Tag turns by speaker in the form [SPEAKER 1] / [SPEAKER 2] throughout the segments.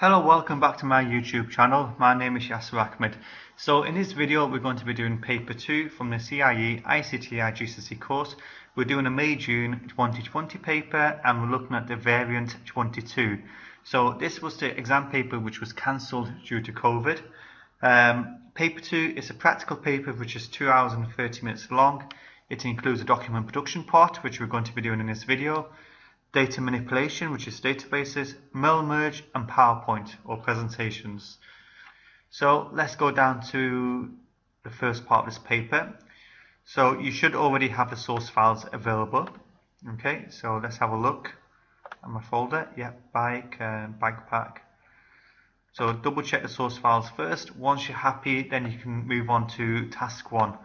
[SPEAKER 1] Hello, welcome back to my YouTube channel. My name is YAHMAD. So in this video we're going to be doing paper 2 from the CIE ICT IGCSE course. We're doing a May-June 2020 paper and we're looking at the variant 22. So this was the exam paper which was cancelled due to COVID. Paper 2 is a practical paper which is 2 hours and 30 minutes long. It includes a document production part which we're going to be doing in this video, data manipulation, which is databases, mail merge, and PowerPoint or presentations. So let's go down to the first part of this paper. So you should already have the source files available. Okay, so let's have a look at my folder. Yeah, bike and backpack. So double check the source files first. Once you're happy, then you can move on to task 1.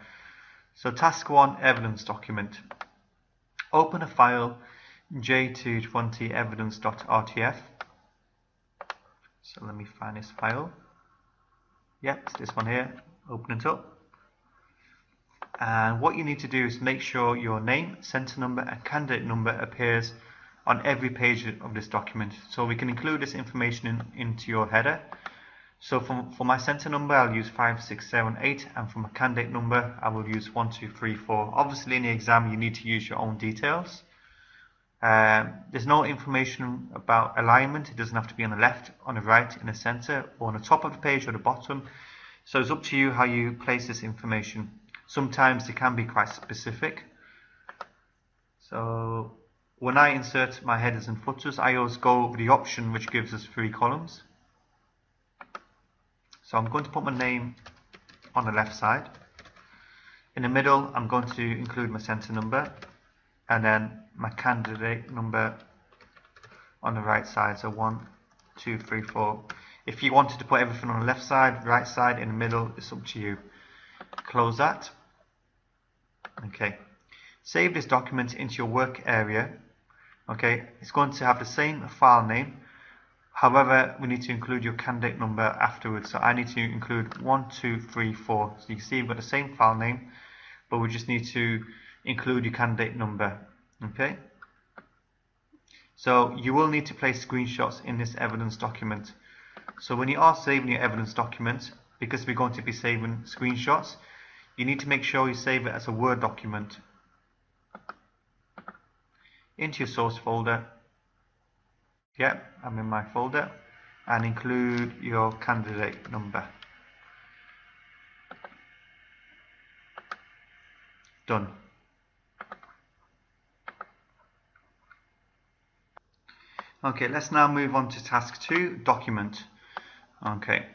[SPEAKER 1] So task 1, evidence document. Open a file J220 evidence.rtf. So let me find this file. Yep, it's this one here. Open it up. And what you need to do is make sure your name, center number and candidate number appears on every page of this document. So we can include this information into your header. So for my center number I'll use 5, 6, 7, 8, and for my candidate number I will use 1, 2, 3, 4. Obviously in the exam you need to use your own details. There's no information about alignment. It doesn't have to be on the left, on the right, in the center, or on the top of the page or the bottom. So it's up to you how you place this information. Sometimes it can be quite specific. So when I insert my headers and footers, I always go over the option which gives us 3 columns. So I'm going to put my name on the left side. In the middle I'm going to include my center number, and then my candidate number on the right side. So 1, 2, 3, 4. If you wanted to put everything on the left side, right side, in the middle, it's up to you. Close that. Okay. Save this document into your work area. Okay. It's going to have the same file name. However, we need to include your candidate number afterwards. So I need to include 1, 2, 3, 4. So you can see we've got the same file name, but we just need to include your candidate number. Okay, so you will need to place screenshots in this evidence document. So when you are saving your evidence document, because we're going to be saving screenshots, you need to make sure you save it as a Word document into your source folder. Yep, I'm in my folder, and include your candidate number. Done. Okay, let's now move on to task 2, document. Okay,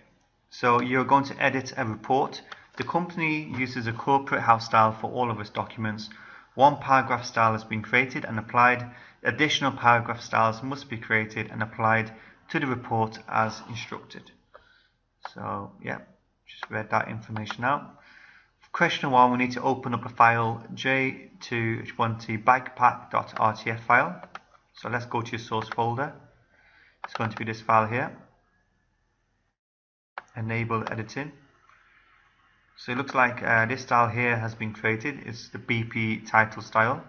[SPEAKER 1] so you're going to edit a report. The company uses a corporate house style for all of its documents. 1 paragraph style has been created and applied. Additional paragraph styles must be created and applied to the report as instructed. So yeah, just read that information out. Question 1, we need to open up a file J220 backpack.rtf file. So let's go to your source folder. It's going to be this file here. Enable editing. So it looks like this style here has been created. It's the BP title style.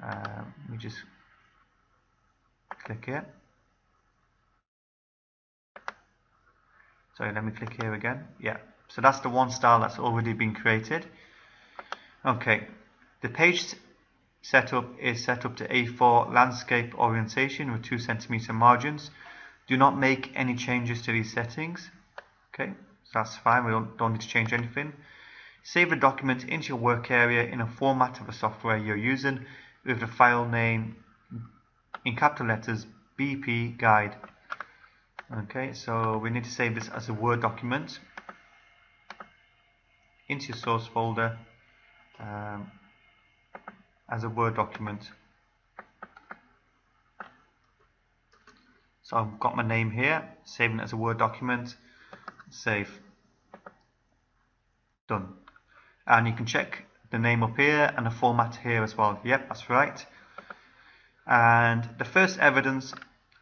[SPEAKER 1] Let me just click here. Sorry, let me click here again. Yeah. So that's the one style that's already been created. Okay, the page setup is set up to A4 landscape orientation with 2 cm margins. Do not make any changes to these settings. Okay, so that's fine. We don't need to change anything. Save the document into your work area in a format of the software you're using with the file name in capital letters BP guide. Okay, so we need to save this as a Word document into your source folder as a Word document. So I've got my name here, saving it as a Word document, save, done. And you can check the name up here and the format here as well. Yep, that's right. And the first evidence,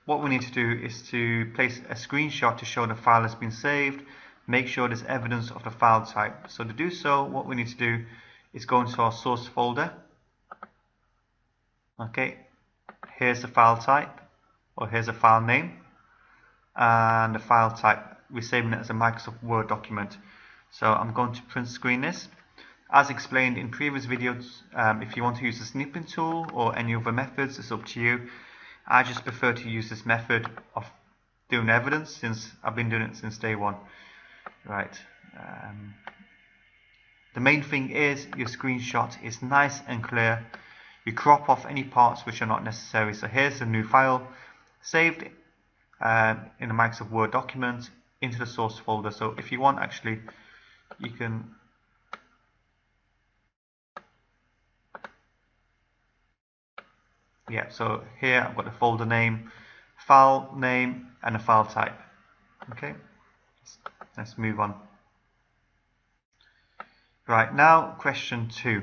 [SPEAKER 1] what we need to do is to place a screenshot to show the file has been saved. Make sure there's evidence of the file type. So to do so, what we need to do is go into our source folder. Okay, here's the file type, or here's a file name. and the file type, we're saving it as a Microsoft Word document. So I'm going to print screen this. As explained in previous videos, if you want to use the snipping tool or any other methods, it's up to you. I just prefer to use this method of doing evidence since I've been doing it since day one. Right. The main thing is your screenshot is nice and clear. You crop off any parts which are not necessary. So here's the new file saved in a Microsoft Word document into the source folder. So if you want, actually, you can so here I've got the folder name, file name, and a file type. Okay, let's move on. Right, now question 2.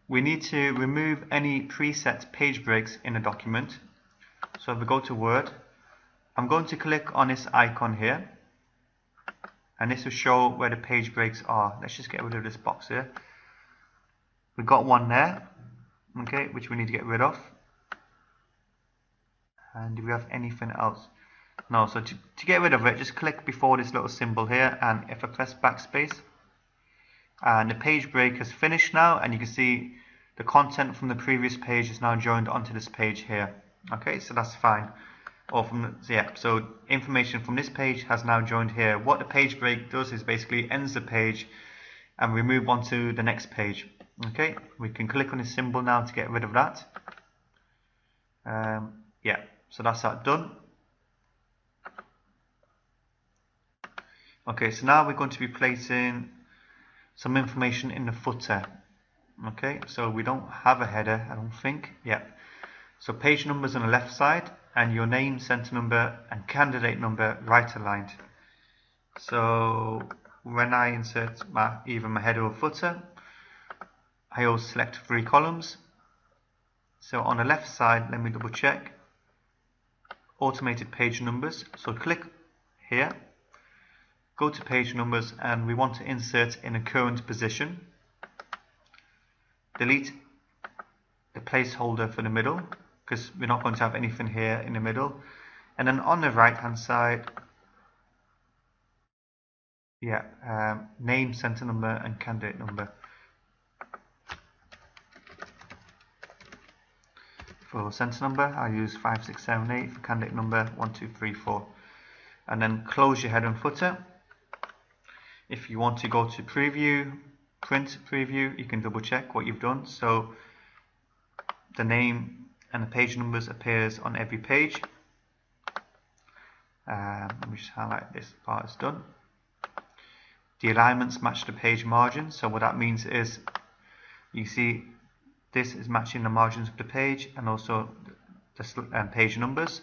[SPEAKER 1] We need to remove any preset page breaks in a document. So if we go to Word, I'm going to click on this icon here, and this will show where the page breaks are. Let's just get rid of this box here. We've got one there, okay, which we need to get rid of. And do we have anything else? No, so to get rid of it, just click before this little symbol here, and if I press backspace, and the page break has finished now, and you can see the content from the previous page is now joined onto this page here. Okay, so that's fine. Or from so information from this page has now joined here. What the page break does is basically ends the page, and we move on to the next page. Okay, we can click on this symbol now to get rid of that. So that's that done. Okay, so now we're going to be placing some information in the footer. Okay, so we don't have a header, I don't think. So page numbers on the left side, and your name, center number, and candidate number right aligned. So when I insert either my header or footer, I always select 3 columns. So on the left side, let me double check. Automated page numbers. So click here, go to page numbers, and we want to insert in a current position. Delete the placeholder for the middle, because we're not going to have anything here in the middle. And then on the right hand side, name, center number, and candidate number. For center number, I use 5678. For candidate number, 1234. And then close your header and footer. If you want to go to preview, print preview, you can double check what you've done. So the name and the page numbers appears on every page. Let me just highlight this part is done. The alignments match the page margin. So what that means is you see this is matching the margins of the page and also the page numbers.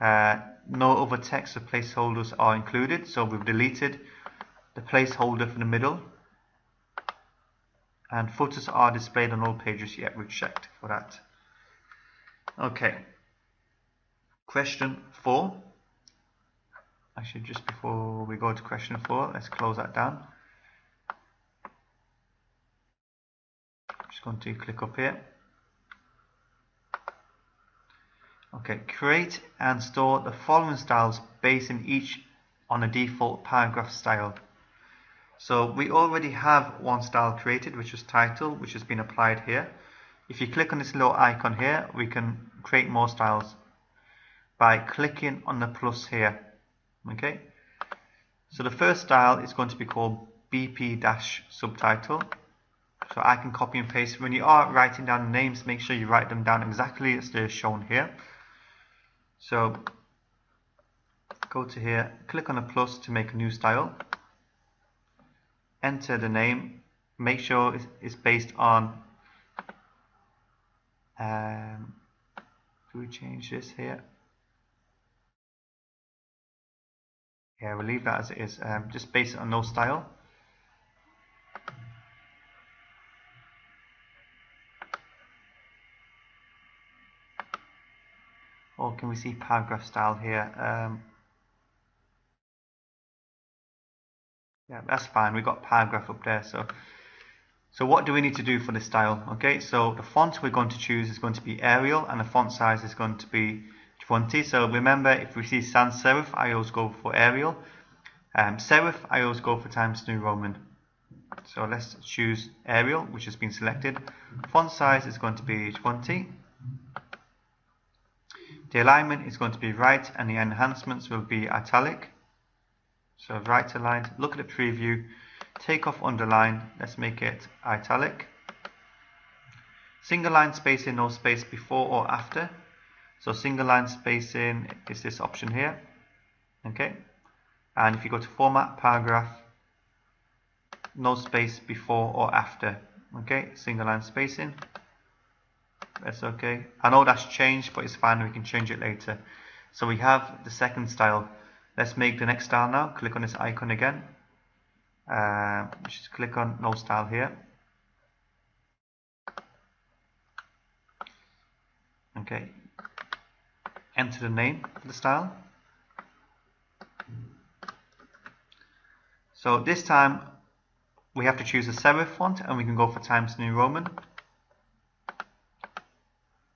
[SPEAKER 1] No other text or placeholders are included, so we've deleted the placeholder for the middle. And footers are displayed on all pages. We've checked for that. Okay. Question 4. Actually, just before we go to question 4, let's close that down. Just going to click up here. Okay, create and store the following styles basing each on a default paragraph style. So we already have one style created, which is title, which has been applied here. If you click on this little icon here, we can create more styles by clicking on the plus here. Okay, so the first style is going to be called BP-subtitle. So I can copy and paste. When you are writing down the names, make sure you write them down exactly as they're shown here. So go to here, click on the plus to make a new style. Enter the name. Make sure it's based on. Do we change this here? Yeah, we'll leave that as it is. Just base it on no style. Or can we see paragraph style here? Yeah, that's fine. We've got paragraph up there. So So what do we need to do for this style? Okay, so the font we're going to choose is going to be Arial, and the font size is going to be 20. So remember, if we see sans serif, I always go for Arial. Serif, I always go for Times New Roman. So let's choose Arial, which has been selected. Font size is going to be 20. The alignment is going to be right, and the enhancements will be italic. So right aligned. Look at the preview. Take off underline. Let's make it italic. Single line spacing, no space before or after. So single line spacing is this option here. Okay. And if you go to format, paragraph, no space before or after. Okay. Single line spacing. That's okay. I know that's changed, but it's fine. We can change it later. So we have the second style. Let's make the next style now. Click on this icon again. Just click on no style here. Okay. Enter the name of the style. So this time we have to choose a serif font, and we can go for Times New Roman.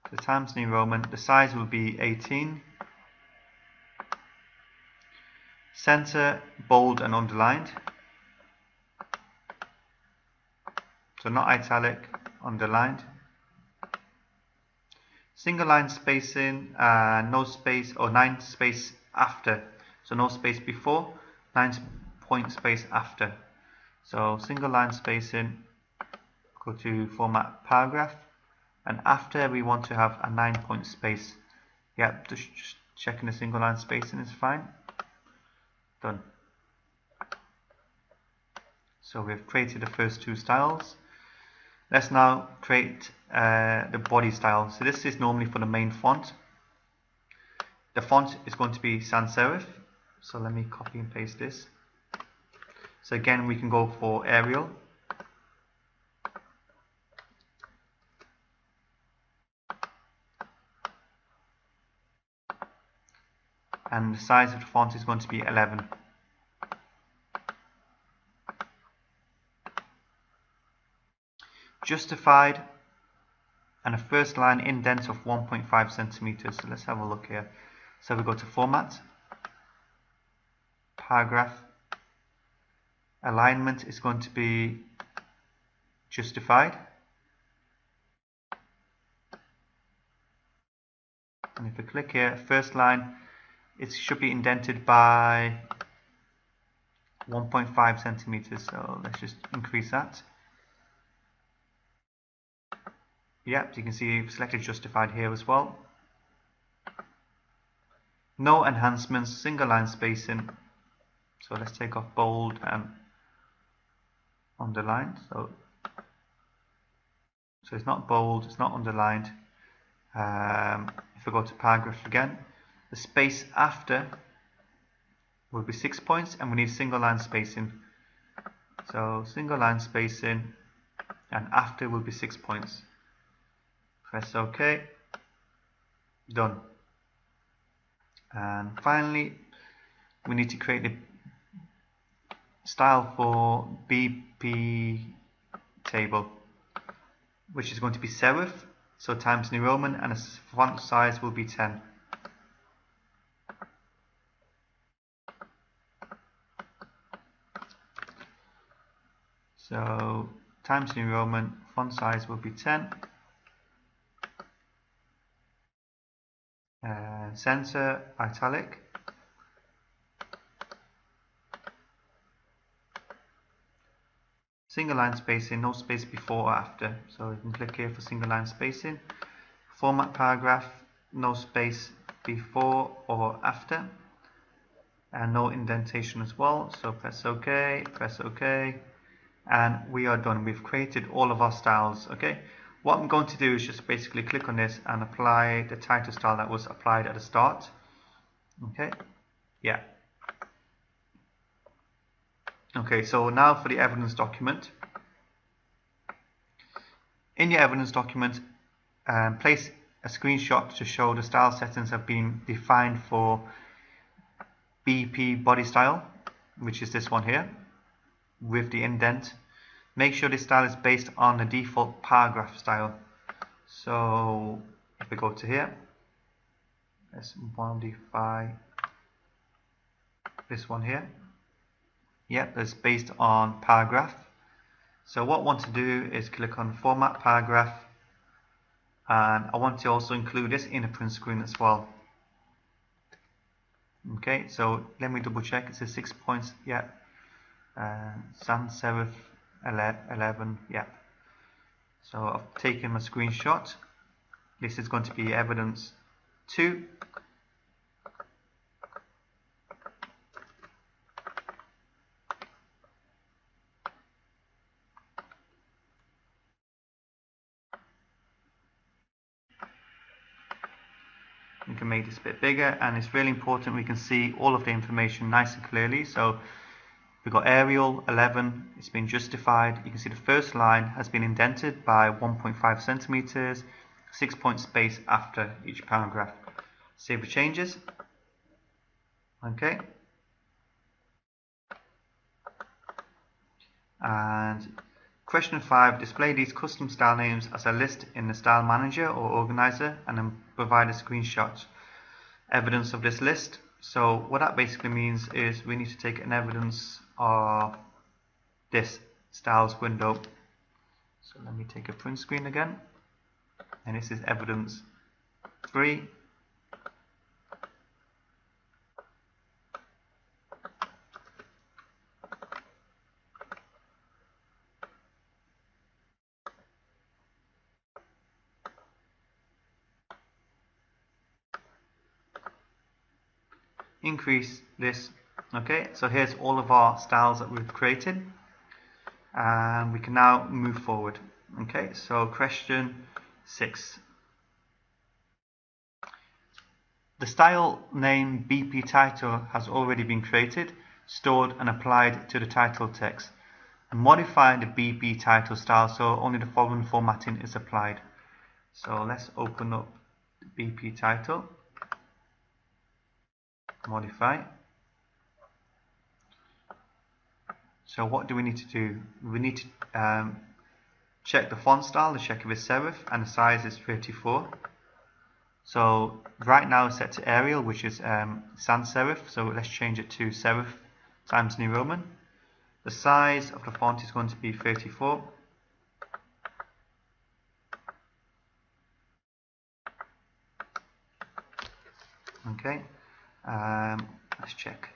[SPEAKER 1] The Times New Roman, the size will be 18. Center, bold and underlined. So not italic, underlined. Single line spacing, no space, or 9 space after. So no space before, 9 point space after. So single line spacing, go to format paragraph, and after we want to have a 9 point space. Yep, just checking the single line spacing is fine. Done. So we've created the first two styles. Let's now create the body style. So this is normally for the main font. The font is going to be sans serif. So let me copy and paste this. So again, we can go for Arial. And the size of the font is going to be 11. Justified, and a first line indent of 1.5 centimeters. So let's have a look here. So we go to format, paragraph, alignment is going to be justified. And if we click here, first line, it should be indented by 1.5 centimeters. So let's just increase that. Yep, so you can see you've selected justified here as well. No enhancements, single line spacing. So let's take off bold and underlined. So it's not bold, it's not underlined. If we go to paragraph again, the space after will be 6 points, and we need single line spacing. So single line spacing, and after will be 6 points. Press OK. Done. And finally, we need to create the style for BP table, which is going to be serif, so Times New Roman, and the font size will be 10. So Times New Roman, font size will be 10. Center, italic. Single line spacing, no space before or after. So you can click here for single line spacing. Format paragraph, no space before or after. And no indentation as well. So press OK, press OK. And we are done. We've created all of our styles. Okay. What I'm going to do is just basically click on this and apply the title style that was applied at the start. Okay, yeah. Okay, so now for the evidence document. In your evidence document, place a screenshot to show the style settings have been defined for BP body style, which is this one here, with the indent. Make sure this style is based on the default paragraph style. So if we go to here, let's modify this one here. Yep, it's based on paragraph. So what I want to do is click on Format Paragraph, and I want to also include this in a print screen as well. Okay, so let me double check. It says 6 points. Yeah. Sans serif 11. Yeah. So I've taken my screenshot. This is going to be evidence 2. We can make this a bit bigger, and it's really important we can see all of the information nice and clearly. So we've got Arial 11, it's been justified. You can see the first line has been indented by 1.5 centimeters, 6 point space after each paragraph. Save the changes. Okay. And question 5, display these custom style names as a list in the style manager or organizer, and then provide a screenshot evidence of this list. So what that basically means is we need to take an evidence of this styles window. So let me take a print screen again, and this is evidence 3. Increase this. Okay, so here's all of our styles that we've created, and we can now move forward. Okay, so question 6. The style name BP title has already been created, stored and applied to the title text. And modify the BP title style so only the following formatting is applied. So let's open up the BP title. Modify. So what do we need to do? We need to check the font style to check if it's serif, and the size is 34. So right now it's set to Arial, which is sans serif. So let's change it to serif Times New Roman. The size of the font is going to be 34. Okay. Let's check.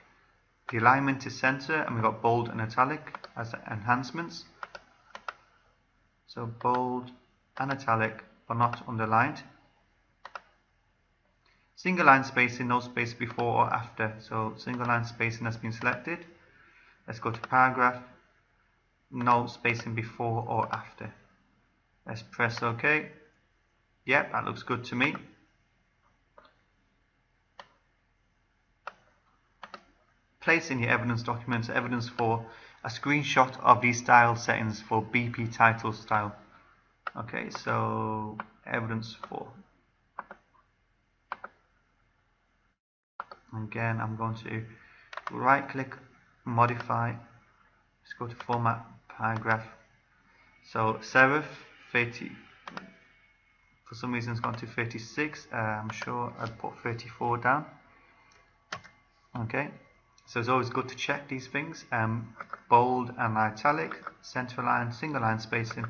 [SPEAKER 1] The alignment is center, and we've got bold and italic as enhancements. So bold and italic, but not underlined. Single line spacing, no space before or after. So single line spacing has been selected. Let's go to paragraph. No spacing before or after. Let's press OK. Yep, that looks good to me. Place in your evidence document evidence for a screenshot of these style settings for BP title style. Okay, so evidence 4. Again, I'm going to right click, modify. Let's go to format paragraph. So serif 30. For some reason it's gone to 36. I'm sure I'd put 34 down. Okay. So it's always good to check these things. Bold and italic, center line, single line spacing,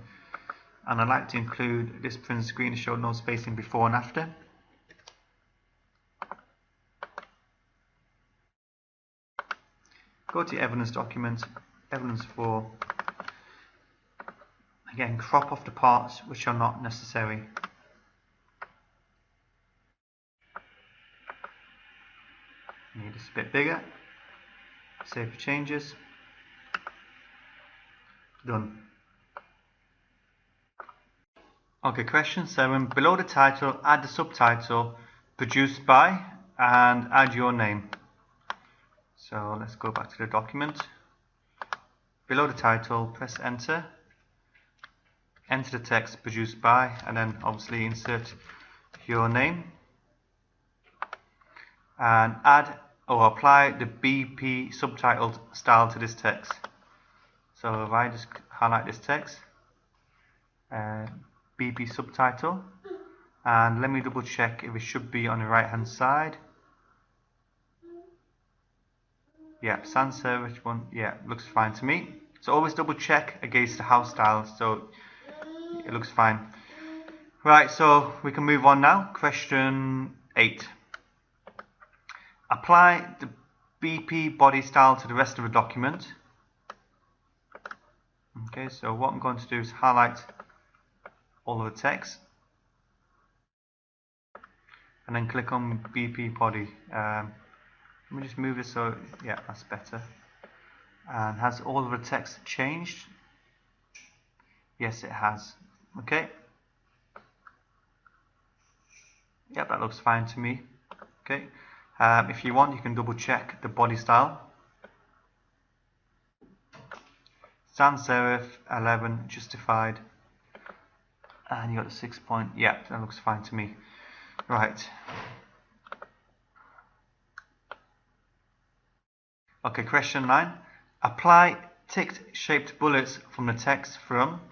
[SPEAKER 1] and I like to include this print screen to show no spacing before and after. Go to your evidence document, evidence 4. Again, crop off the parts which are not necessary. Need this a bit bigger. Save the changes. Done. Okay, question 7. Below the title, add the subtitle produced by and add your name. So let's go back to the document. Below the title, press enter. Enter the text produced by, and then obviously insert your name. And add or apply the BP subtitled style to this text. So if I just highlight this text, BP subtitle, and let me double check if it should be on the right hand side. Yeah, sans serif one, yeah, looks fine to me. So always double check against the house style, so it looks fine. Right, so we can move on now. Question 8. Apply the BP body style to the rest of the document. Okay, so what I'm going to do is highlight all of the text and then click on BP body. Let me just move this so, yeah, that's better. And has all of the text changed? Yes, it has. Okay. Yep, that looks fine to me. Okay. If you want, you can double check the body style. Sans serif 11 justified, and you got the 6 point. Yeah, that looks fine to me. Right. Okay, question 9. Apply ticked shaped bullets from the text from.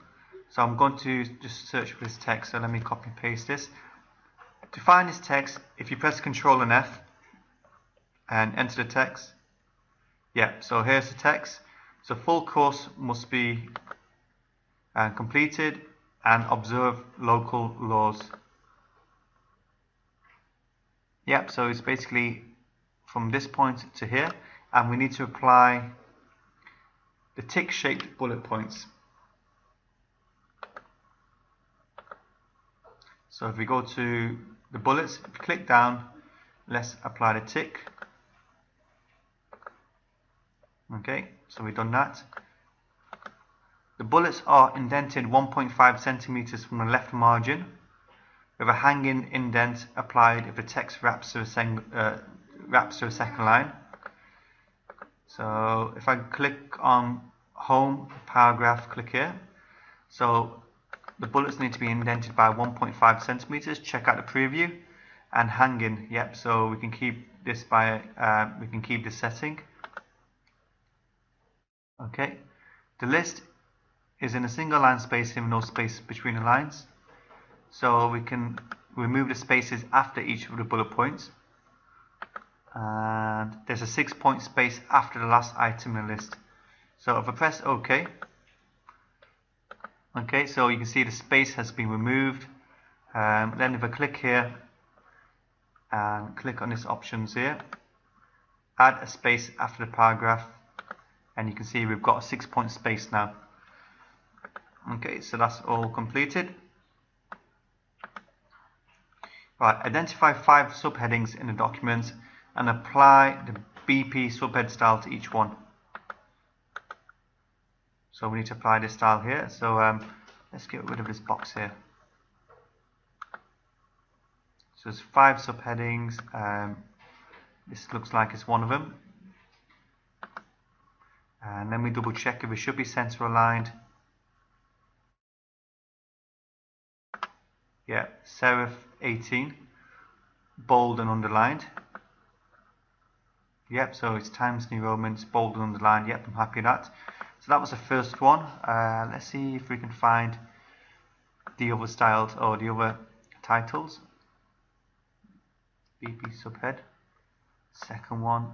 [SPEAKER 1] So I'm going to just search for this text. So let me copy and paste this. To find this text, if you press Ctrl and F and enter the text. Yeah, so here's the text. So full course must be completed and observe local laws. Yep, so it's basically from this point to here, and we need to apply the tick-shaped bullet points. So if we go to the bullets, if you click down, let's apply the tick. Okay, so we've done that. The bullets are indented 1.5 centimeters from the left margin, with a hanging indent applied if the text wraps to a second line. So if I click on home paragraph, click here. So the bullets need to be indented by 1.5 centimeters. Check out the preview. And hanging, yep. So we can keep this by we can keep the setting. Okay, the list is in a single line spacing with no space between the lines. So we can remove the spaces after each of the bullet points. And there's a 6 point space after the last item in the list. So if I press OK, okay, so you can see the space has been removed. Then if I click here and click on this options here, add a space after the paragraph, and you can see we've got a 6 point space now. Okay, so that's all completed. Right, identify 5 subheadings in the document and apply the BP subhead style to each one. So we need to apply this style here. So let's get rid of this box here. So there's 5 subheadings. This looks like it's one of them. And then we double check if it should be center aligned. Yeah, serif 18, bold and underlined. Yep, so it's Times New Roman, it's bold and underlined. Yep, I'm happy with that. So that was the first one. Let's see if we can find the other styles or the other titles. BP subhead. Second one.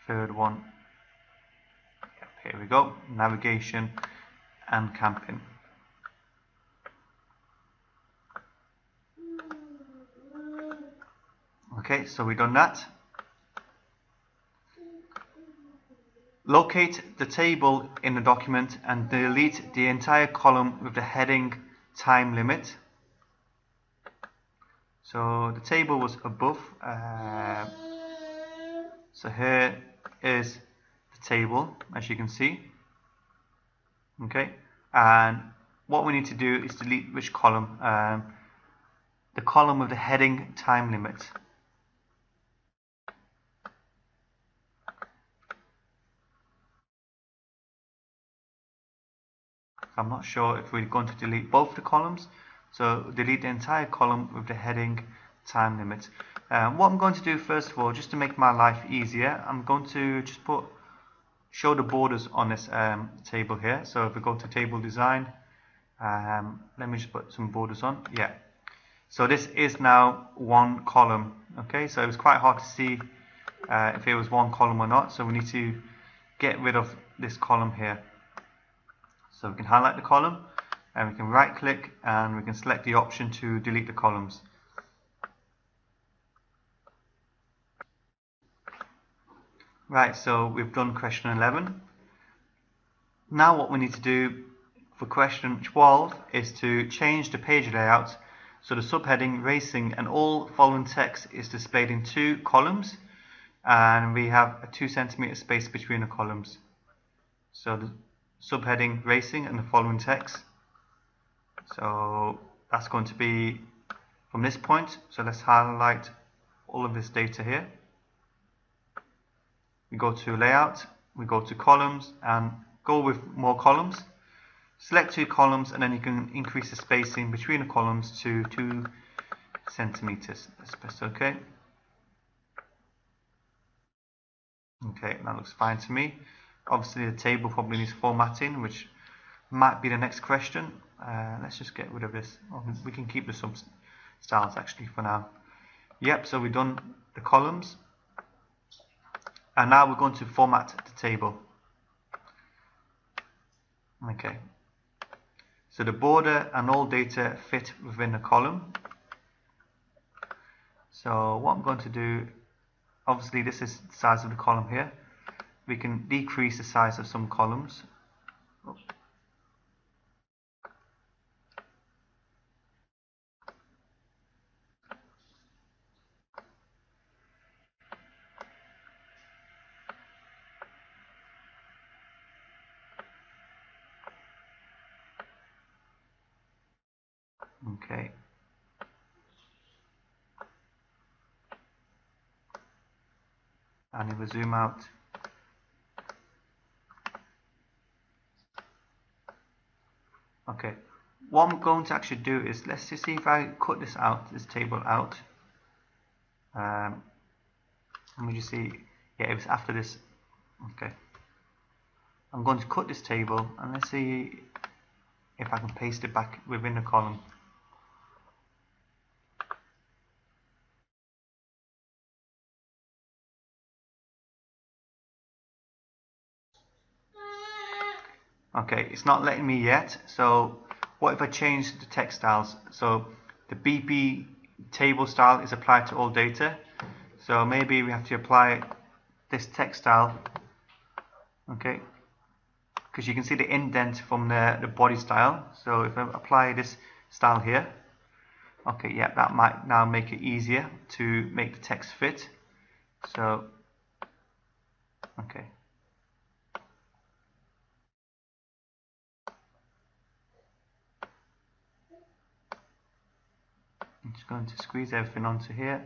[SPEAKER 1] Third one. Yep, here we go. Navigation and camping. Okay, so we've done that. Locate the table in the document and delete the entire column with the heading time limit. So the table was above. So here is the table, as you can see. Okay, and what we need to do is delete which column? The column with the heading time limit. I'm not sure if we're going to delete both the columns, so delete the entire column with the heading time limit. What I'm going to do first of all, just to make my life easier, I'm going to just put show the borders on this table here. So if we go to table design, let me just put some borders on. Yeah. So this is now one column. Okay, so it was quite hard to see if it was one column or not. So we need to get rid of this column here. So we can highlight the column and we can right click and we can select the option to delete the columns. Right, so we've done question 11. Now what we need to do for question 12 is to change the page layout so the subheading, racing and all following text is displayed in 2 columns and we have a 2 cm space between the columns. So the subheading, racing and the following text. So that's going to be from this point. So let's highlight all of this data here. We go to layout, we go to columns and go with more columns. Select 2 columns and then you can increase the spacing between the columns to 2 centimeters. Let's press OK. Okay, that looks fine to me. Obviously the table probably needs formatting, which might be the next question. Let's just get rid of this. We can keep the sub styles actually for now. Yep, so we've done the columns. And now we're going to format the table. Okay. So the border and all data fit within the column. So what I'm going to do, obviously this is the size of the column here. We can decrease the size of some columns. Okay. And if we zoom out, okay. What I'm going to actually do is, let's just see if I cut this out, this table out. Let me just see. Yeah, it was after this. Okay. I'm going to cut this table and let's see if I can paste it back within the column. Okay, it's not letting me yet. So what if I change the text styles? So the BP table style is applied to all data. So maybe we have to apply this text style. Okay, because you can see the indent from the body style. So if I apply this style here, okay, yeah, that might now make it easier to make the text fit. So, okay. I'm just going to squeeze everything onto here.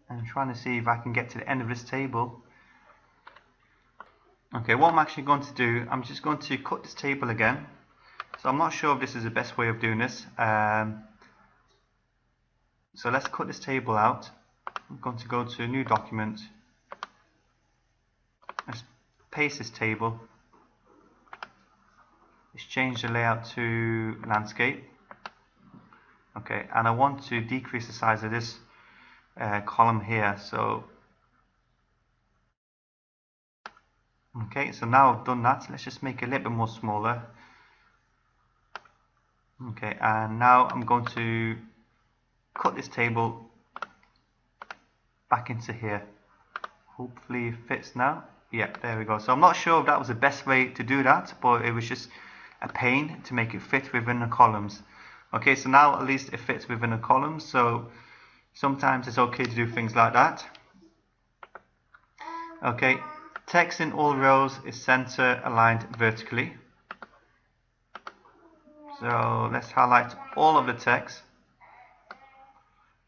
[SPEAKER 1] I'm trying to see if I can get to the end of this table. Okay, what I'm actually going to do, I'm just going to cut this table again. So I'm not sure if this is the best way of doing this. So let's cut this table out. I'm going to go to a new document. Let's paste this table. Let's change the layout to landscape. Okay, and I want to decrease the size of this column here. So okay, so now I've done that. Let's just make it a little bit more smaller. Okay, and now I'm going to cut this table back into here. Hopefully it fits now. Yeah, there we go. So I'm not sure if that was the best way to do that, but it was just a pain to make it fit within the columns. Okay, so now at least it fits within the columns. So sometimes it's okay to do things like that. Okay, text in all rows is center aligned vertically. So let's highlight all of the text.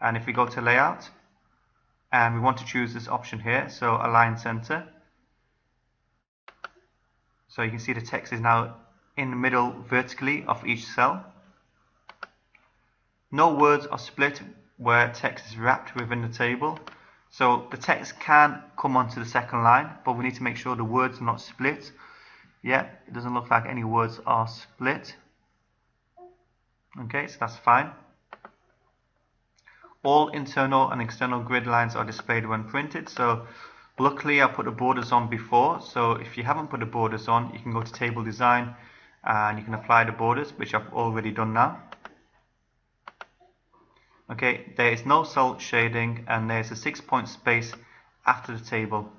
[SPEAKER 1] And if we go to layout, and we want to choose this option here, so align center. So you can see the text is now in the middle vertically of each cell. No words are split where text is wrapped within the table. So the text can come onto the second line, but we need to make sure the words are not split. Yeah, it doesn't look like any words are split. Okay, so that's fine. All internal and external grid lines are displayed when printed. So luckily I put the borders on before. So if you haven't put the borders on, you can go to table design and you can apply the borders, which I've already done now. Okay, there is no cell shading and there's a 6-point space after the table.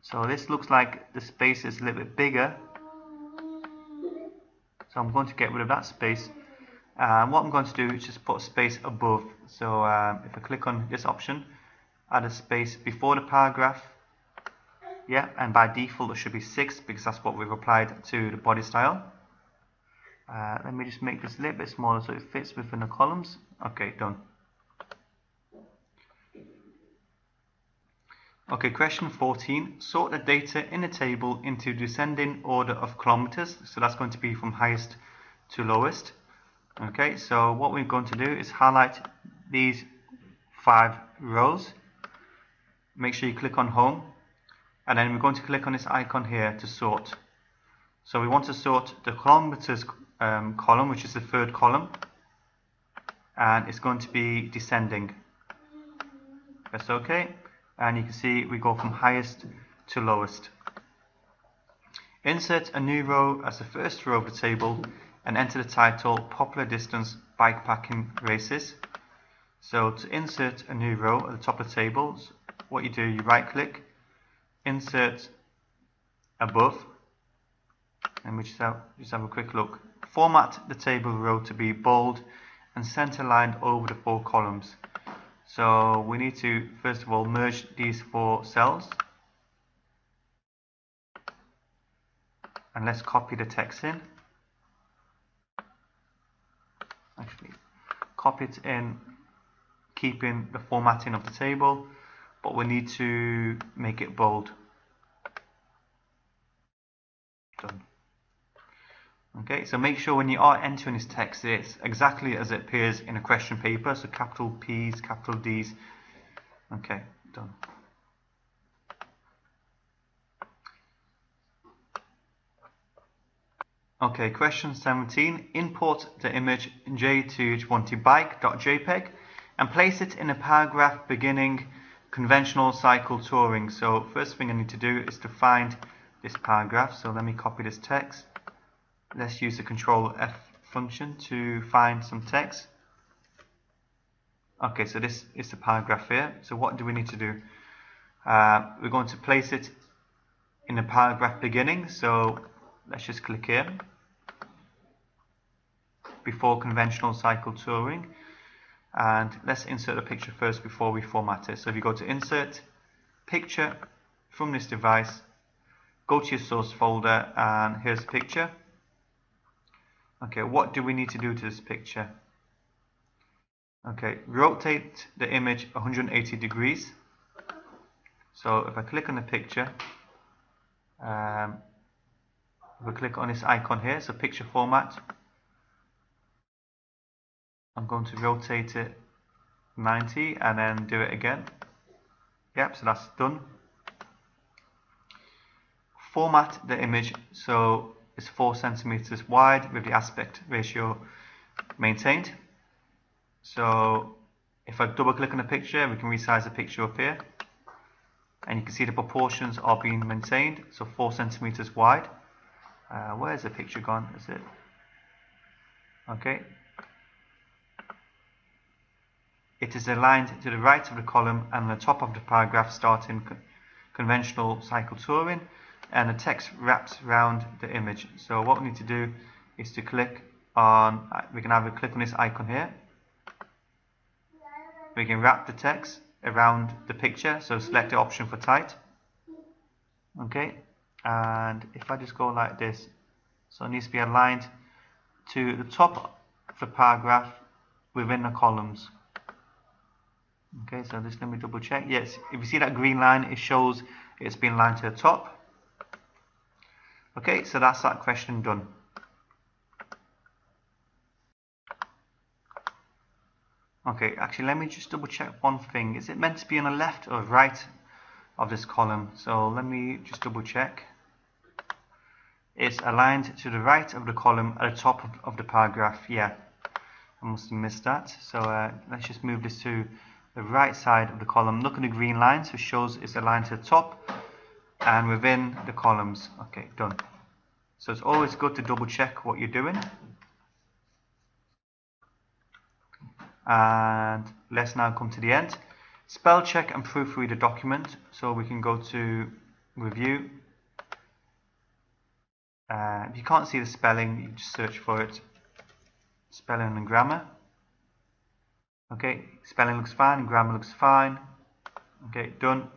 [SPEAKER 1] So this looks like the space is a little bit bigger. So I'm going to get rid of that space. What I'm going to do is just put a space above. So if I click on this option, add a space before the paragraph. Yeah, and by default it should be 6 because that's what we've applied to the body style. Let me just make this a little bit smaller so it fits within the columns. Okay, done. Okay, question 14. Sort the data in the table into descending order of kilometers. So that's going to be from highest to lowest. Okay, so what we're going to do is highlight these 5 rows. Make sure you click on home. And then we're going to click on this icon here to sort. So we want to sort the kilometers column, which is the 3rd column, and it's going to be descending. Press OK, and you can see we go from highest to lowest. Insert a new row as the first row of the table and enter the title Popular Distance Bikepacking Races. So to insert a new row at the top of the table, what you do, you right click, insert above, and we just have a quick look. Format the table row to be bold and center lined over the 4 columns. So we need to first of all merge these 4 cells, and let's copy the text in. Actually, copy it in, keeping the formatting of the table, but we need to make it bold. Done. Okay, so make sure when you are entering this text, it's exactly as it appears in a question paper, so capital P's, capital D's. Okay, done. Okay, question 17. Import the image j220bike.jpg and place it in a paragraph beginning conventional cycle touring. So first thing I need to do is to find this paragraph. So let me copy this text. Let's use the Control F function to find some text. Okay, so this is the paragraph here. So what do we need to do? We're going to place it in the paragraph beginning. So let's just click here. Before conventional cycle touring. And let's insert a picture first before we format it. So if you go to Insert, Picture from this device, go to your source folder, and here's the picture. Okay, what do we need to do to this picture? Okay, rotate the image 180 degrees. So if I click on the picture, if I click on this icon here, so picture format, I'm going to rotate it 90 and then do it again. Yep, so that's done. Format the image so it's 4 centimeters wide with the aspect ratio maintained. So if I double click on the picture, we can resize the picture up here, and you can see the proportions are being maintained, so 4 centimeters wide. Where's the picture gone? Is it? Okay. It is aligned to the right of the column and the top of the paragraph starting conventional cycle touring, and the text wraps around the image. So what we need to do is to click on, we can either click on this icon here, we can wrap the text around the picture, so select the option for tight. Okay, and if I just go like this, so it needs to be aligned to the top of the paragraph within the columns. Okay, so just let me double check. Yes, if you see that green line, it shows it's been aligned to the top. Okay, so that's that question done. Okay, actually let me just double check one thing. Is it meant to be on the left or right of this column? So let me just double check. It's aligned to the right of the column at the top of the paragraph. Yeah, I must have missed that. So let's just move this to the right side of the column. Look at the green line, so it shows it's aligned to the top and within the columns. Okay, done. So it's always good to double check what you're doing. And let's now come to the end. Spell check and proofread a document. So we can go to review. If you can't see the spelling, you just search for it. Spelling and grammar. Okay, spelling looks fine, grammar looks fine. Okay, done.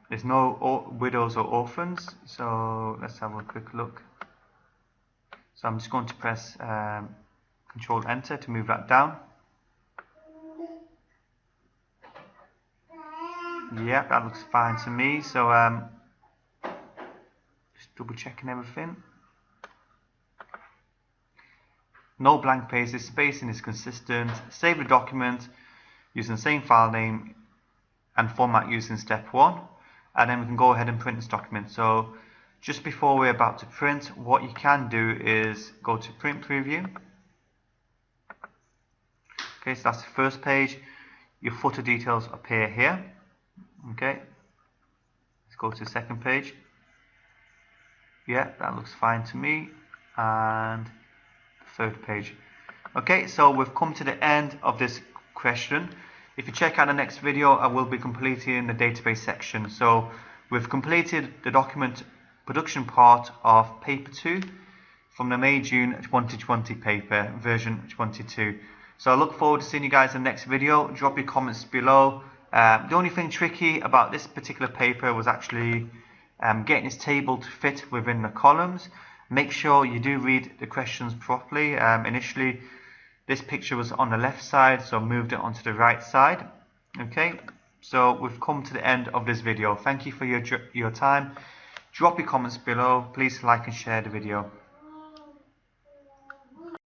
[SPEAKER 1] There's no widows or orphans, so let's have a quick look. So I'm just going to press Control Enter to move that down. Yeah, that looks fine to me. So just double checking everything. No blank pages, spacing is consistent. Save the document using the same file name and format using step 1. And then we can go ahead and print this document. So just before we're about to print, what you can do is go to print preview. Okay, so that's the first page. Your footer details appear here. Okay, let's go to the second page. Yeah, that looks fine to me. And the third page. Okay, so we've come to the end of this question. If you check out the next video, I will be completing the database section. So we've completed the document production part of paper 2 from the May-June 2020 paper, version 22. So I look forward to seeing you guys in the next video. Drop your comments below. The only thing tricky about this particular paper was actually getting this table to fit within the columns. Make sure you do read the questions properly. Initially, this picture was on the left side, so I moved it onto the right side. Okay, so we've come to the end of this video. Thank you for your time. Drop your comments below. Please like and share the video.